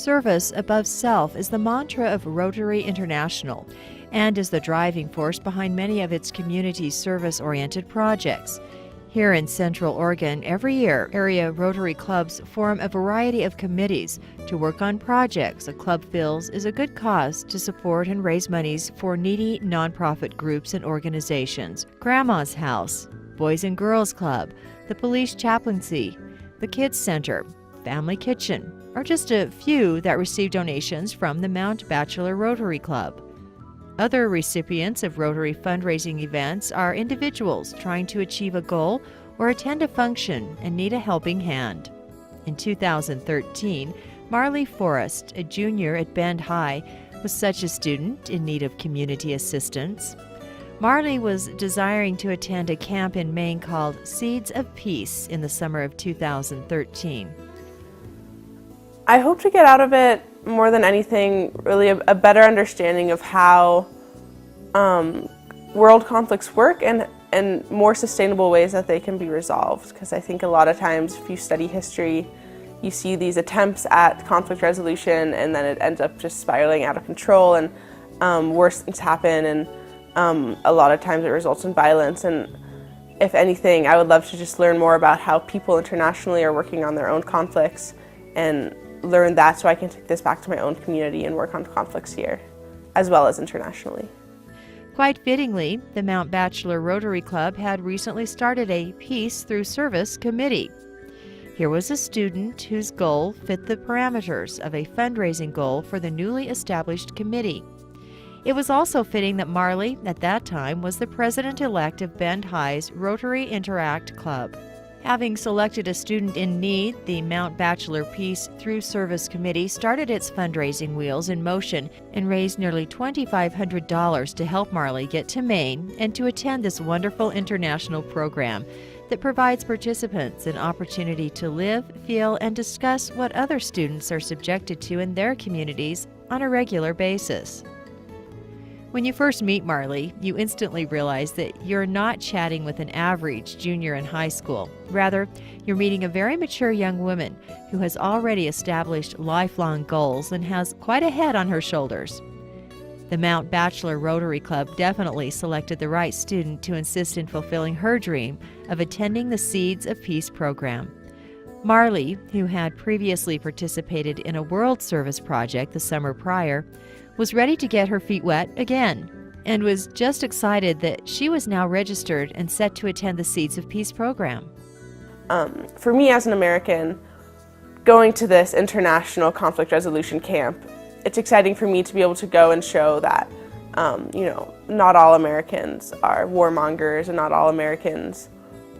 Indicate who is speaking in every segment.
Speaker 1: Service above self is the mantra of Rotary International and is the driving force behind many of its community service-oriented projects. Here in Central Oregon, every year, area Rotary clubs form a variety of committees to work on projects a club feels is a good cause to support and raise monies for needy nonprofit groups and organizations. Grandma's House, Boys and Girls Club, the Police Chaplaincy, the Kids Center, Family Kitchen, are just a few that receive donations from the Mount Bachelor Rotary Club. Other recipients of Rotary fundraising events are individuals trying to achieve a goal or attend a function and need a helping hand. In 2013, Marley Forest, a junior at Bend High, was such a student in need of community assistance. Marley was desiring to attend a camp in Maine called Seeds of Peace in the summer of 2013.
Speaker 2: I hope to get out of it, more than anything, really a better understanding of how world conflicts work and more sustainable ways that they can be resolved. Because I think a lot of times if you study history, you see these attempts at conflict resolution and then it ends up just spiraling out of control and worse things happen, and a lot of times it results in violence. And if anything, I would love to just learn more about how people internationally are working on their own conflicts and learn that so I can take this back to my own community and work on conflicts here, as well as internationally.
Speaker 1: Quite fittingly, the Mount Bachelor Rotary Club had recently started a Peace Through Service committee. Here was a student whose goal fit the parameters of a fundraising goal for the newly established committee. It was also fitting that Marley, at that time, was the president-elect of Bend High's Rotary Interact Club. Having selected a student in need, the Mount Bachelor Peace Through Service Committee started its fundraising wheels in motion and raised nearly $2,500 to help Marley get to Maine and to attend this wonderful international program that provides participants an opportunity to live, feel, and discuss what other students are subjected to in their communities on a regular basis. When you first meet Marley, you instantly realize that you're not chatting with an average junior in high school. Rather, you're meeting a very mature young woman who has already established lifelong goals and has quite a head on her shoulders. The Mount Bachelor Rotary Club definitely selected the right student to assist in fulfilling her dream of attending the Seeds of Peace program. Marley, who had previously participated in a World Service project the summer prior, was ready to get her feet wet again and was just excited that she was now registered and set to attend the Seeds of Peace program.
Speaker 2: For me as an American, going to this international conflict resolution camp, it's exciting for me to be able to go and show that not all Americans are warmongers and not all Americans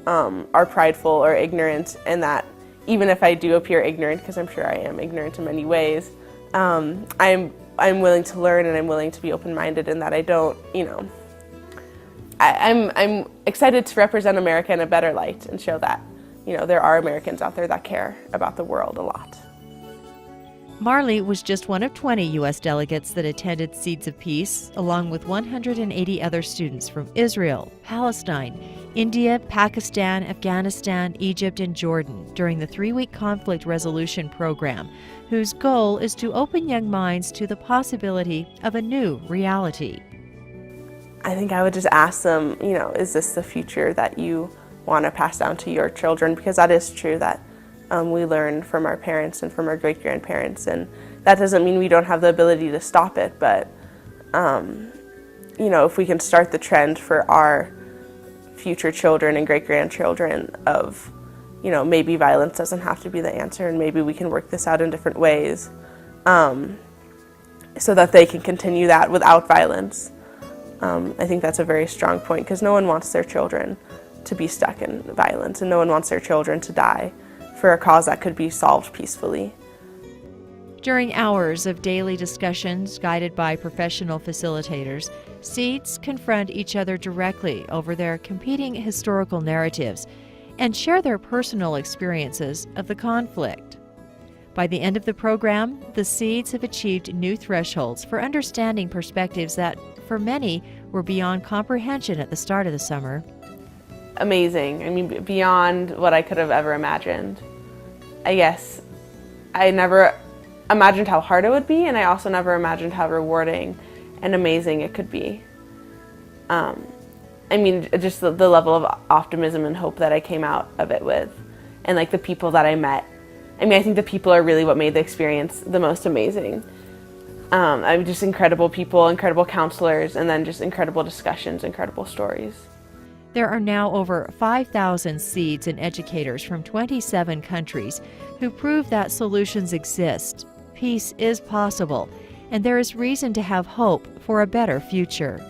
Speaker 2: are prideful or ignorant, and that even if I do appear ignorant, because I'm sure I am ignorant in many ways, I'm willing to learn and I'm willing to be open-minded, and that I don't, I'm excited to represent America in a better light and show that, there are Americans out there that care about the world a lot.
Speaker 1: Marley was just one of 20 U.S. delegates that attended Seeds of Peace, along with 180 other students from Israel, Palestine, India, Pakistan, Afghanistan, Egypt, and Jordan during the 3-week conflict resolution program, whose goal is to open young minds to the possibility of a new reality.
Speaker 2: I think I would just ask them, is this the future that you want to pass down to your children? Because that is true that we learn from our parents and from our great-grandparents, and that doesn't mean we don't have the ability to stop it, but if we can start the trend for our future children and great-grandchildren of, maybe violence doesn't have to be the answer, and maybe we can work this out in different ways so that they can continue that without violence. I think that's a very strong point, because no one wants their children to be stuck in violence, and no one wants their children to die for a cause that could be solved peacefully.
Speaker 1: During hours of daily discussions guided by professional facilitators, Seeds confront each other directly over their competing historical narratives and share their personal experiences of the conflict. By the end of the program, the Seeds have achieved new thresholds for understanding perspectives that, for many, were beyond comprehension at the start of the summer.
Speaker 2: Amazing. Beyond what I could have ever imagined. I guess I never imagined how hard it would be, and I also never imagined how rewarding and amazing it could be. I mean, just the level of optimism and hope that I came out of it with, and like the people that I met. I mean, I think the people are really what made the experience the most amazing. I'm just incredible people, incredible counselors, and then just incredible discussions, incredible stories.
Speaker 1: There are now over 5,000 seeds and educators from 27 countries who prove that solutions exist, peace is possible, and there is reason to have hope for a better future.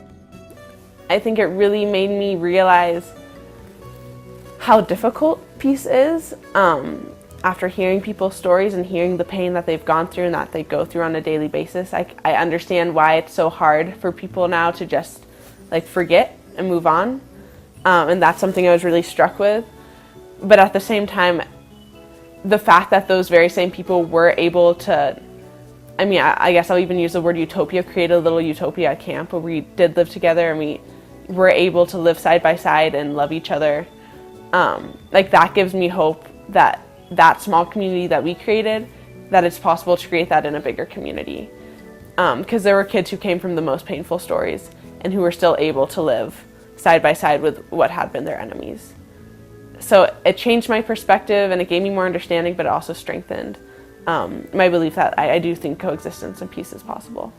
Speaker 2: I think it really made me realize how difficult peace is. After hearing people's stories and hearing the pain that they've gone through and that they go through on a daily basis, I understand why it's so hard for people now to just like forget and move on. And that's something I was really struck with. But at the same time, the fact that those very same people were able to, I mean, I guess I'll even use the word utopia, create a little utopia at camp where we did live together and we were able to live side by side and love each other. Like that gives me hope that that small community that we created, that it's possible to create that in a bigger community. Because there were kids who came from the most painful stories and who were still able to live side by side with what had been their enemies. So it changed my perspective and it gave me more understanding, but it also strengthened my belief that I do think coexistence and peace is possible.